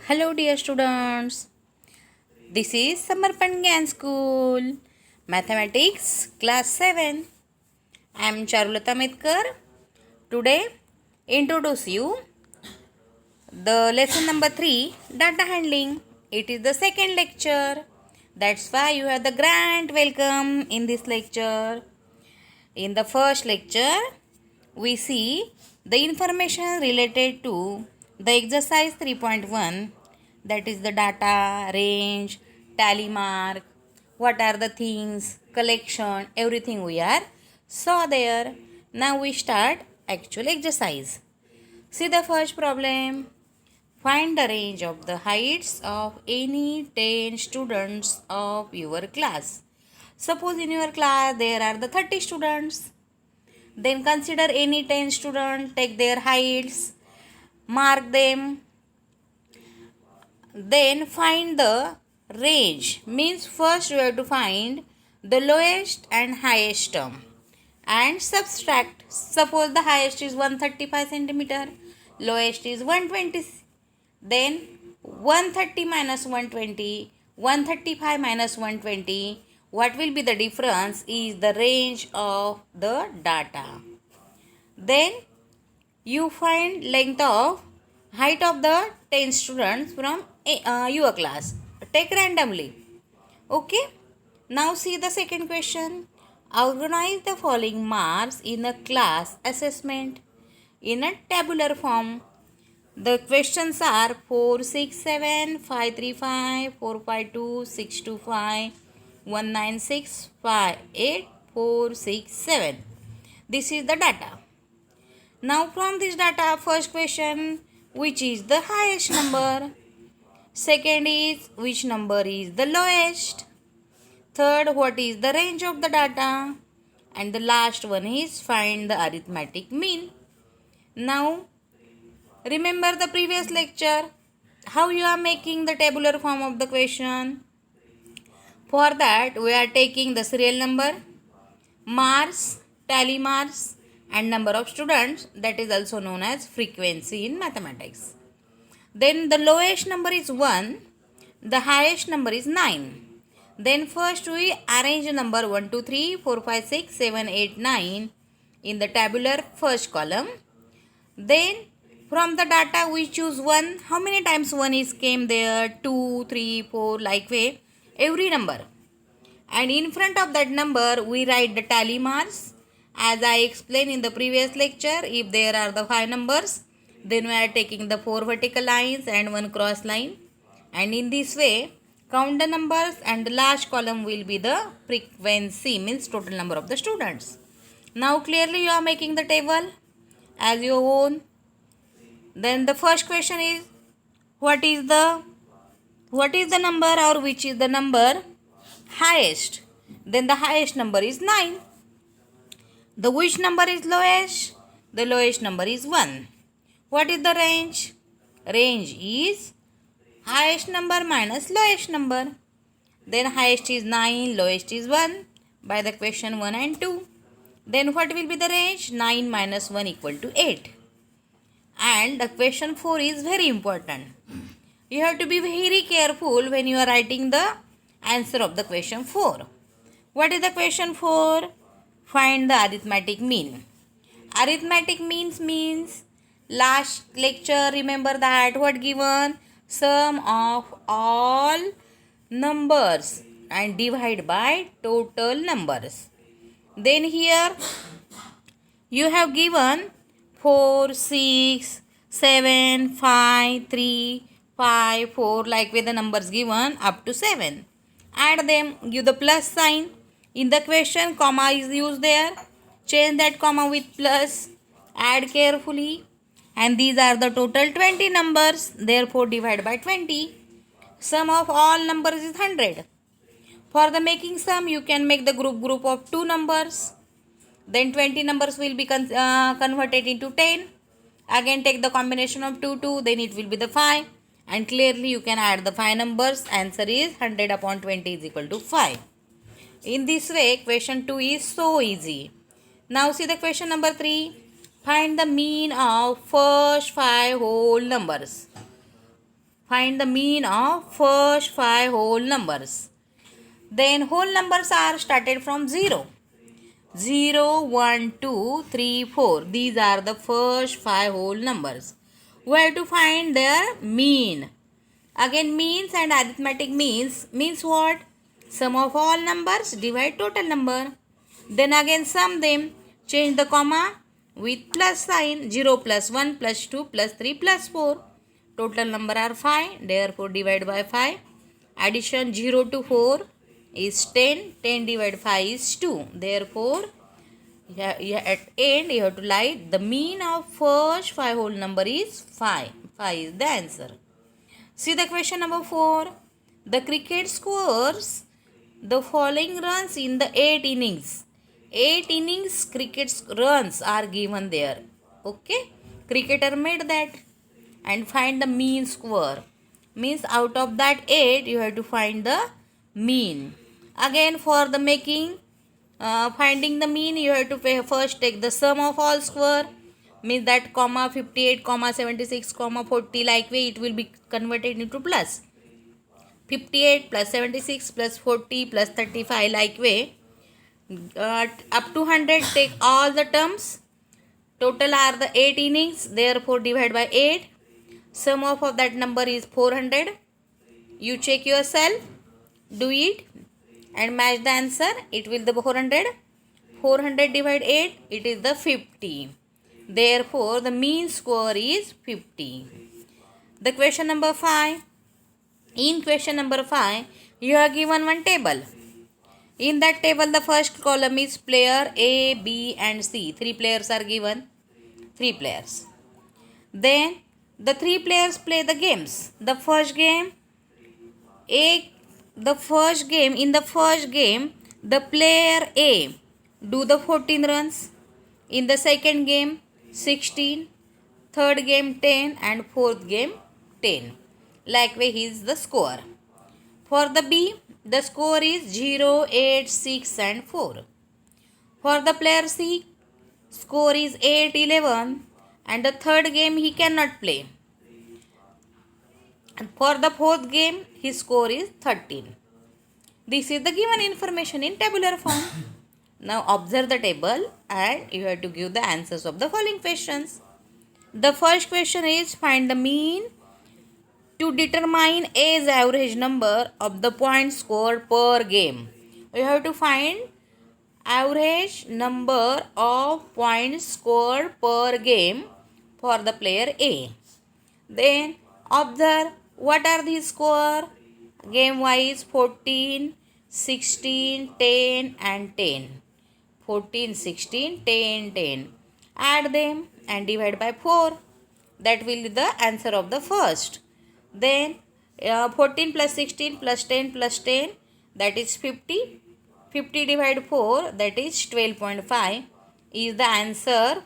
Hello dear students, this is Samarpan Gnyan School, Mathematics Class 7. I am Charulata Metkar. Today, introduce you the lesson number 3, Data Handling. It is the second lecture. That's why you have the grand welcome in this lecture. In the first lecture, we see the information related to the exercise 3.1, that is the data, range, tally mark, what are the things, collection, everything we are saw there. Now we start actual exercise. See the first problem. Find the range of the heights of any 10 students of your class. Suppose in your class there are the 30 students. Then consider any 10 students, take their heights, mark them. Then find the range. Means first you have to find the lowest and highest term and subtract. Suppose the highest is 135 centimeter, lowest is 120. Then 130 minus 120, 135 minus 120. What will be the difference is the range of the data. Then you find length of height of the 10 students from your class. Take randomly. Okay. Now see the second question. Organize the following marks in a class assessment in a tabular form. The questions are 4, 6, 7, 5, 3, 5, 4, 5, 2, 6, 2, 5, 1, 9, 6, 5, 8, 4, 6, 7. This is the data. Now from this data, first question, which is the highest number? Second is, which number is the lowest? Third, what is the range of the data? And the last one is, find the arithmetic mean. Now, remember the previous lecture, how you are making the tabular form of the question. For that, we are taking the serial number, marks, tally marks, and number of students, that is also known as frequency in mathematics. Then the lowest number is 1, the highest number is 9. Then first we arrange the number 1, 2, 3, 4, 5, 6, 7, 8, 9 in the tabular first column. Then from the data we choose 1. How many times 1 is came there? 2, 3, 4, like way, every number. And in front of that number we write the tally marks. As I explained in the previous lecture, if there are the 5 numbers, then we are taking the 4 vertical lines and 1 cross line. And in this way, count the numbers and the last column will be the frequency, means total number of the students. Now clearly you are making the table as your own. Then the first question is, what is the number, or which is the number highest? Then the highest number is 9. The which number is lowest? The lowest number is 1. What is the range? Range is highest number minus lowest number. Then highest is 9, lowest is 1 by the question 1 and 2. Then what will be the range? 9 minus 1 equal to 8. And the question 4 is very important. You have to be very careful when you are writing the answer of the question 4. What is the question 4? Find the arithmetic mean. Arithmetic means last lecture, remember that what given? Sum of all numbers and divide by total numbers. Then here you have given 4, 6, 7, 5, 3, 5, 4, like with the numbers given up to 7. Add them, give the plus sign. In the question, comma is used there. Change that comma with plus. Add carefully. And these are the total 20 numbers. Therefore, divide by 20. Sum of all numbers is 100. For the making sum, you can make the group of 2 numbers. Then 20 numbers will be converted into 10. Again, take the combination of 2, then it will be the 5. And clearly, you can add the 5 numbers. Answer is 100 upon 20 is equal to 5. In this way, question 2 is so easy. Now see the question number 3. Find the mean of first 5 whole numbers. Find the mean of first 5 whole numbers. Then whole numbers are started from 0. 0, 1, 2, 3, 4. These are the first 5 whole numbers. We have to find their mean. Again, means and arithmetic means what? Sum of all numbers divide total number. Then again sum them. Change the comma with plus sign. 0 plus 1 plus 2 plus 3 plus 4. Total number are 5. Therefore divide by 5. Addition 0 to 4 is 10. 10 divided 5 is 2. Therefore, at end you have to write the mean of first 5 whole number is 5. 5 is the answer. See the question number 4. The cricket scores the following runs in the 8 innings. 8 innings cricket runs are given there. Okay. Cricketer made that. And find the mean score. Means out of that 8 you have to find the mean. Again for the finding the mean you have to first take the sum of all square. Means that comma 58, comma 76, comma 40 like way it will be converted into plus. 58 plus 76 plus 40 plus 35 like way. Up to 100 take all the terms. Total are the 8 innings. Therefore divide by 8. Sum of that number is 400. You check yourself. Do it. And match the answer. It will be 400. 400 divide 8. It is the 50. Therefore the mean score is 50. The question number 5. In question number 5, you are given one table. In that table, the first column is player A, B and C. 3 players are given. 3 players. Then, the 3 players play the games. In the first game, the player A do the 14 runs. In the second game, 16. Third game, 10. And fourth game, 10. Likewise, he is the score. For the B, the score is 0, 8, 6 and 4. For the player C, score is 8, 11 and the third game he cannot play. And for the fourth game, his score is 13. This is the given information in tabular form. Now observe the table and you have to give the answers of the following questions. The first question is find the mean to determine A's average number of the points scored per game. We have to find average number of points scored per game for the player A. Then observe what are the score game wise 14, 16, 10 and 10. 14, 16, 10, 10. Add them and divide by 4. That will be the answer of the first. Then 14 plus 16 plus 10 plus 10 that is 50. 50 divided 4 that is 12.5 is the answer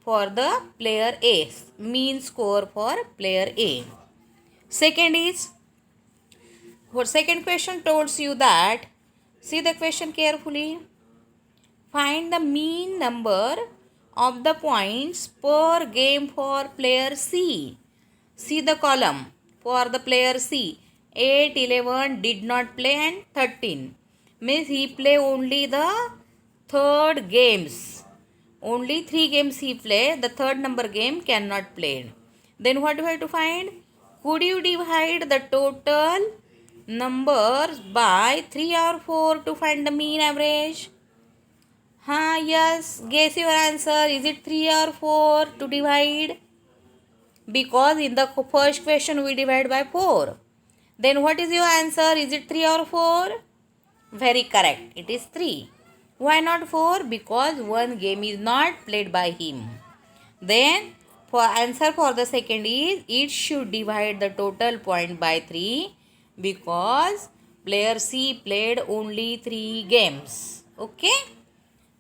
for the player A. Mean score for player A. Second is, for second question tells you that, see the question carefully. Find the mean number of the points per game for player C. See the column. For the player C, 8, 11 did not play and 13. Means he play only the third games. Only 3 games he play. The third number game cannot play. Then what do I have to find? Could you divide the total numbers by 3 or 4 to find the mean average? Yes. Guess your answer. Is it 3 or 4 to divide? Because in the first question we divide by 4. Then what is your answer? Is it 3 or 4? Very correct. It is 3. Why not 4? Because one game is not played by him. Then for answer for the second is it should divide the total point by 3 because player C played only 3 games. Okay.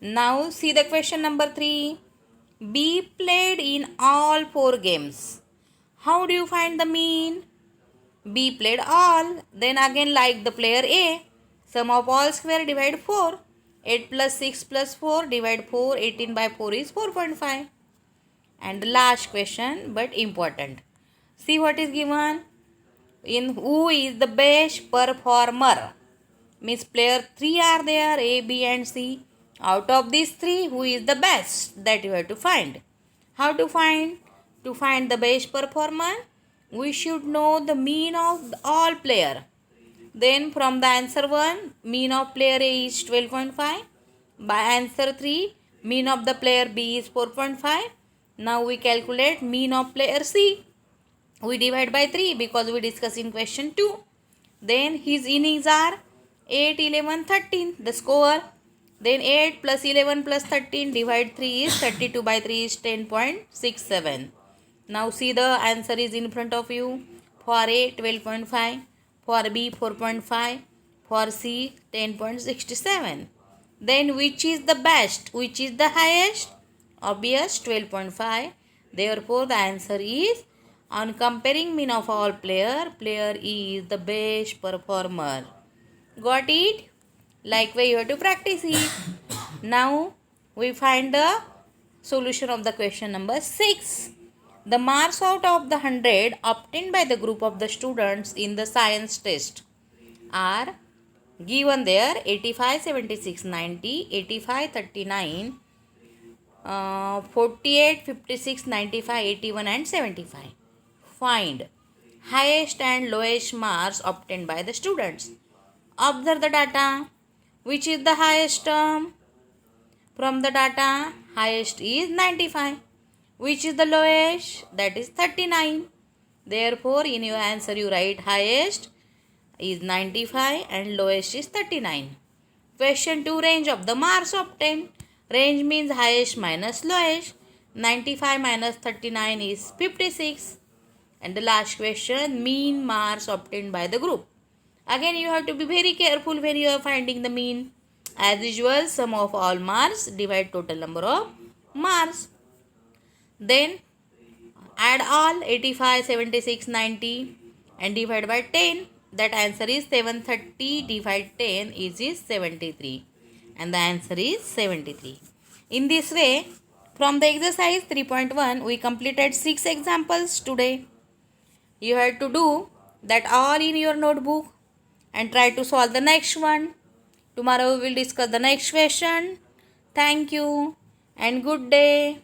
Now see the question number 3. B played in all 4 games. How do you find the mean? B played all. Then again like the player A. Sum of all square divide 4. 8 plus 6 plus 4 divide 4. 18 by 4 is 4.5. And the last question but important. See what is given. in who is the best performer. Means player 3 are there, A, B and C. Out of these 3, who is the best? That you have to find. How to find? To find the best performer, we should know the mean of all player. Then from the answer 1, mean of player A is 12.5. By answer 3, mean of the player B is 4.5. Now we calculate mean of player C. We divide by 3 because we discuss in question 2. Then his innings are 8, 11, 13. The score. Then 8 plus 11 plus 13 divide 3 is 32 by 3 is 10.67. Now see the answer is in front of you. For A 12.5. For B 4.5. For C 10.67. Then which is the best? Which is the highest? Obvious 12.5. Therefore the answer is, on comparing mean of all player, player E is the best performer. Got it? Likewise you have to practice it. Now we find the solution of the question number 6. The marks out of the 100 obtained by the group of the students in the science test are given there: 85, 76, 90, 85, 39, 48, 56, 95, 81 and 75. Find highest and lowest marks obtained by the students. Observe the data. Which is the highest term? From the data, highest is 95. Which is the lowest? That is 39. Therefore, in your answer you write highest is 95 and lowest is 39. Question 2, range of the marks obtained. Range means highest minus lowest. 95 minus 39 is 56. And the last question, mean marks obtained by the group. Again you have to be very careful when you are finding the mean. As usual, sum of all marks divide total number of marks. Then add all 85, 76, 90 and divide by 10. That answer is 730 divide 10 is 73. And the answer is 73. In this way, from the exercise 3.1, we completed 6 examples today. You have to do that all in your notebook and try to solve the next one. Tomorrow we will discuss the next question. Thank you and good day.